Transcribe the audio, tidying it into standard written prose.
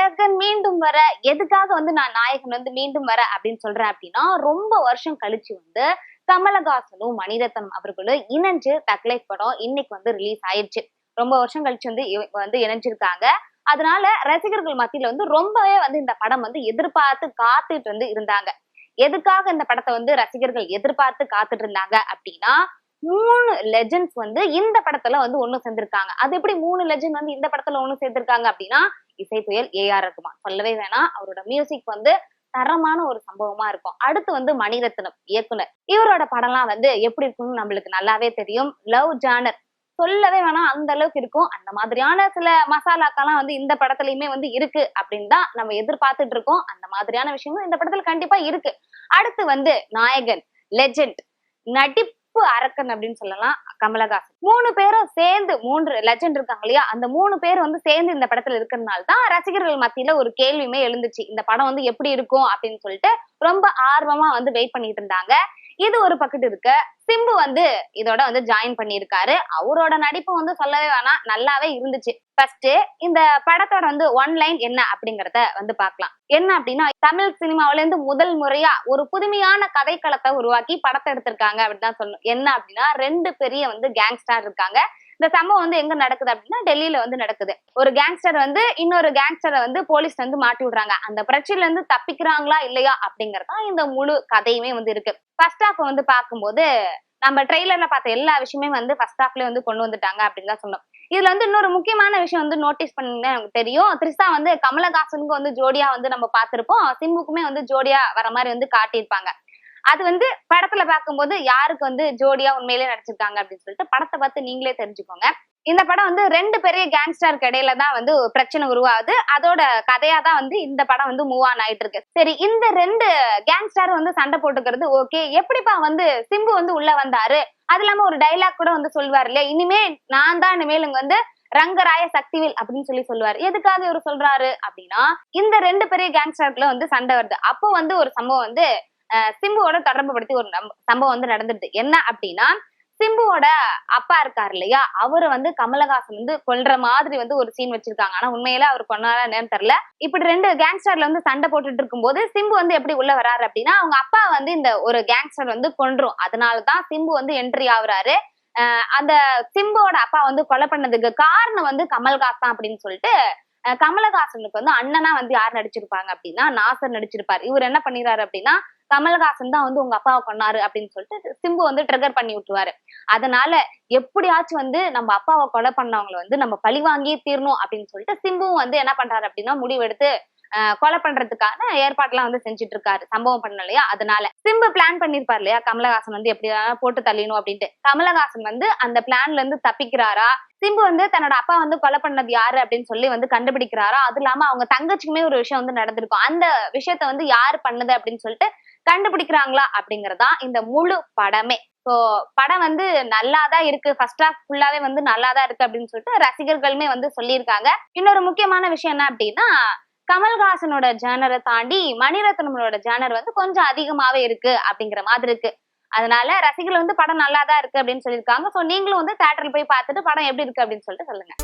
ஏகன் மீண்டும் வர எதுக்காக வந்து நான் நாயகன் வந்து மீண்டும் வர அப்படின்னு சொல்றேன் அப்படின்னா, ரொம்ப வருஷம் கழிச்சு வந்து கமலஹாசனும் மணிரத்னம் அவர்களும் இணைஞ்சு தக்லைஃப் படம் இன்னைக்கு வந்து ரிலீஸ் ஆயிடுச்சு. ரொம்ப வருஷம் கழிச்சு வந்து இவங்க வந்து இணைஞ்சிருக்காங்க. அதனால ரசிகர்கள் மத்தியில வந்து ரொம்பவே வந்து இந்த படம் வந்து எதிர்பார்த்து காத்துட்டு வந்து இருந்தாங்க. எதுக்காக இந்த படத்தை வந்து ரசிகர்கள் எதிர்பார்த்து காத்துட்டு இருந்தாங்க அப்படின்னா, 3 லெஜெண்ட்ஸ் வந்து இந்த படத்துல வந்து ஒண்ணு சேர்ந்திருக்காங்க. அது எப்படி 3 லெஜெண்ட் வந்து இந்த படத்துல ஒண்ணு சேர்ந்திருக்காங்க அப்படின்னா, இசை புயல் ஏ.ஆர். ரகுமான் சொல்லவே வேணாம். அவரோட மியூசிக் வந்து தரமான ஒரு சம்பவமா இருக்கும். அடுத்து வந்து மணிரத்னம் இயக்குனர். இவரோட படம்லாம் வந்து எப்படி இருக்கும்னு நம்மளுக்கு நல்லாவே தெரியும். லவ் ஜானர் சொல்லவே வேணாம், அந்த அளவுக்கு இருக்கும். அந்த மாதிரியான சில மசாலாக்கெல்லாம் வந்து இந்த படத்துலயுமே வந்து இருக்கு அப்படின்னு தான் நம்ம எதிர்பார்த்துட்டு இருக்கோம். அந்த மாதிரியான விஷயங்கள் இந்த படத்துல கண்டிப்பா இருக்கு. அடுத்து வந்து நாயகன், லெஜெண்ட், நடிப்பு அரக்கன் அப்படின்னு சொல்லலாம் கமலஹாசன். 3 பேரும் சேர்ந்து 3 லெஜெண்ட் இருக்காங்க இல்லையா, அந்த 3 பேர் வந்து சேர்ந்து இந்த படத்துல இருக்கிறதுனால தான் ரசிகர்கள் மத்தியில ஒரு கேள்வியுமே எழுந்துச்சு. இந்த படம் வந்து எப்படி இருக்கும் அப்படின்னு சொல்லிட்டு ரொம்ப ஆர்வமா வந்து வெயிட் பண்ணிட்டு இருந்தாங்க. இது ஒரு பக்கத்து இருக்க. சிம்பு வந்து இதோட வந்து ஜாயின் பண்ணியிருக்காரு. அவரோட நடிப்பு வந்து சொல்லவே வேணாம், நல்லாவே இருந்துச்சு. ஃபர்ஸ்ட் இந்த படத்தோட வந்து ஒன் லைன் என்ன அப்படிங்கறத வந்து பார்க்கலாம். என்ன அப்படின்னா, தமிழ் சினிமாவில இருந்து முதல் முறையா ஒரு புதுமையான கதைக்களத்தை உருவாக்கி படத்தை எடுத்திருக்காங்க அப்படின்னு தான் சொல்லணும். என்ன அப்படின்னா, 2 பெரிய வந்து கேங்ஸ்டர் இருக்காங்க. இந்த சம்பவம் வந்து எங்க நடக்குது அப்படின்னா, டெல்லியில வந்து நடக்குது. ஒரு கேங்ஸ்டர் வந்து இன்னொரு கேங்ஸ்டரை வந்து போலீஸ் வந்து மாட்டி விடுறாங்க. அந்த பிரச்சனையில இருந்து தப்பிக்கிறாங்களா இல்லையா அப்படிங்கறதா இந்த முழு கதையுமே வந்து இருக்கு. ஃபர்ஸ்ட் ஹாஃப் வந்து பார்க்கும்போது நம்ம ட்ரெய்லர்ல பார்த்த எல்லா விஷயமே வந்து ஃபர்ஸ்ட் ஹாஃப்லயே வந்து கொண்டு வந்துட்டாங்க அப்படின்னு தான் சொன்னோம். இதுல வந்து இன்னொரு முக்கியமான விஷயம் வந்து நோட்டீஸ் பண்ணீங்கன்னா எனக்கு தெரியும். த்ரிஷா வந்து கமலஹாசனுக்கு வந்து ஜோடியா வந்து நம்ம பார்த்திருப்போம். சிம்புக்குமே வந்து ஜோடியா வர மாதிரி வந்து காட்டியிருப்பாங்க. அது வந்து படத்துல பார்க்கும்போது யாருக்கு வந்து ஜோடியா உண்மையிலேயே நடிச்சிருக்காங்க அப்படின்னு சொல்லிட்டு படத்தை பார்த்து நீங்களே தெரிஞ்சுக்கோங்க. இந்த படம் வந்து 2 பெரிய கேங்ஸ்டருக்கு இடையில தான் வந்து பிரச்சனை உருவாகுது. அதோட கதையா தான் வந்து இந்த படம் வந்து மூவ் ஆன் ஆயிட்டு இருக்கு. சரி, இந்த 2 கேங்ஸ்டர் வந்து சண்டை போட்டுக்கிறது ஓகே. எப்படிப்பா வந்து சிம்பு வந்து உள்ள வந்தாரு? அது இல்லாம ஒரு டைலாக் கூட வந்து சொல்லுவாரு இல்லையா, இனிமே நான் தான் இனிமேலுங்க வந்து ரங்கராய சக்திவேல் அப்படின்னு சொல்லி சொல்லுவாரு. எதுக்காக இவர் சொல்றாரு அப்படின்னா, இந்த 2 பெரிய கேங்ஸ்டருக்குள்ள வந்து சண்டை வருது. அப்போ வந்து ஒரு சம்பவம் வந்து சிம்புவோட தொடர்பு படுத்தி ஒரு சம்பவம் வந்து நடந்துருது. என்ன அப்படின்னா, சிம்புவோட அப்பா இருக்காரு இல்லையா, அவரை வந்து கமலஹாசன் வந்து கொல்ற மாதிரி வந்து ஒரு சீன் வச்சிருக்காங்க. ஆனா உண்மையில அவர் கொண்டாரா என்னன்னு தெரியல. இப்படி 2 கேங்ஸ்டர்ல வந்து சண்டை போட்டுட்டு இருக்கும்போது சிம்பு வந்து எப்படி உள்ள வராரு அப்படின்னா, அவங்க அப்பா வந்து இந்த ஒரு கேங்ஸ்டர் வந்து கொன்றும். அதனாலதான் சிம்பு வந்து என்ட்ரி ஆகுறாரு. அந்த சிம்புவோட அப்பா வந்து கொலை பண்ணதுக்கு காரணம் வந்து கமல்ஹாசன் அப்படின்னு சொல்லிட்டு கமலஹாசனுக்கு வந்து அண்ணனா வந்து யார் நடிச்சிருப்பாங்க அப்படின்னா நாசர் நடிச்சிருப்பாரு. இவர் என்ன பண்ணிடுறாரு அப்படின்னா, கமலஹாசன் தான் வந்து உங்க அப்பாவை கொன்னாரு அப்படின்னு சொல்லிட்டு சிம்பு வந்து ட்ரிகர் பண்ணி விட்டுருவாரு. அதனால எப்படியாச்சும் வந்து நம்ம அப்பாவை கொலை பண்ணவங்களை வந்து நம்ம பழி வாங்கியே தீரணும் அப்படின்னு சொல்லிட்டு சிம்புவும் வந்து என்ன பண்றாரு அப்படின்னா முடிவெடுத்து கொலை பண்றதுக்கான ஏற்பாடுலாம் வந்து செஞ்சுட்டு இருக்காரு. சம்பவம் பண்ண இல்லையா, அதனால சிம்பு பிளான் பண்ணிருப்பாரு இல்லையா, கமலஹாசன் வந்து எப்படி போட்டு தள்ளிடணும் அப்படின்ட்டு. கமலஹாசன் வந்து அந்த பிளான்ல இருந்து தப்பிக்கிறாரா, சிம்பு வந்து தன்னோட அப்பா வந்து கொலை பண்ணது யாரு அப்படின்னு சொல்லி வந்து கண்டுபிடிக்கிறாரா, அது இல்லாம அவங்க தங்கச்சிக்குமே ஒரு விஷயம் வந்து நடந்திருக்கும். அந்த விஷயத்த வந்து யாரு பண்ணுது அப்படின்னு சொல்லிட்டு கண்டுபிடிக்கிறாங்களா அப்படிங்கறதா இந்த முழு படமே. சோ படம் வந்து நல்லாதான் இருக்கு. ஃபர்ஸ்ட் ஹாஃப் ஃபுல்லாவே வந்து நல்லாதான் இருக்கு அப்படின்னு சொல்லிட்டு ரசிகர்களுமே வந்து சொல்லியிருக்காங்க. இன்னொரு முக்கியமான விஷயம் என்ன அப்படின்னா, கமல்ஹாசனோட ஜேனரை தாண்டி மணிரத்னமோட ஜேனர் வந்து கொஞ்சம் அதிகமாவே இருக்கு அப்படிங்கிற மாதிரி இருக்கு. அதனால ரசிகர்கள் வந்து படம் நல்லாதான் இருக்கு அப்படின்னு சொல்லியிருக்காங்க. சோ நீங்களும் வந்து தியேட்டர்ல போய் பார்த்துட்டு படம் எப்படி இருக்கு அப்படின்னு சொல்லிட்டு சொல்லுங்க.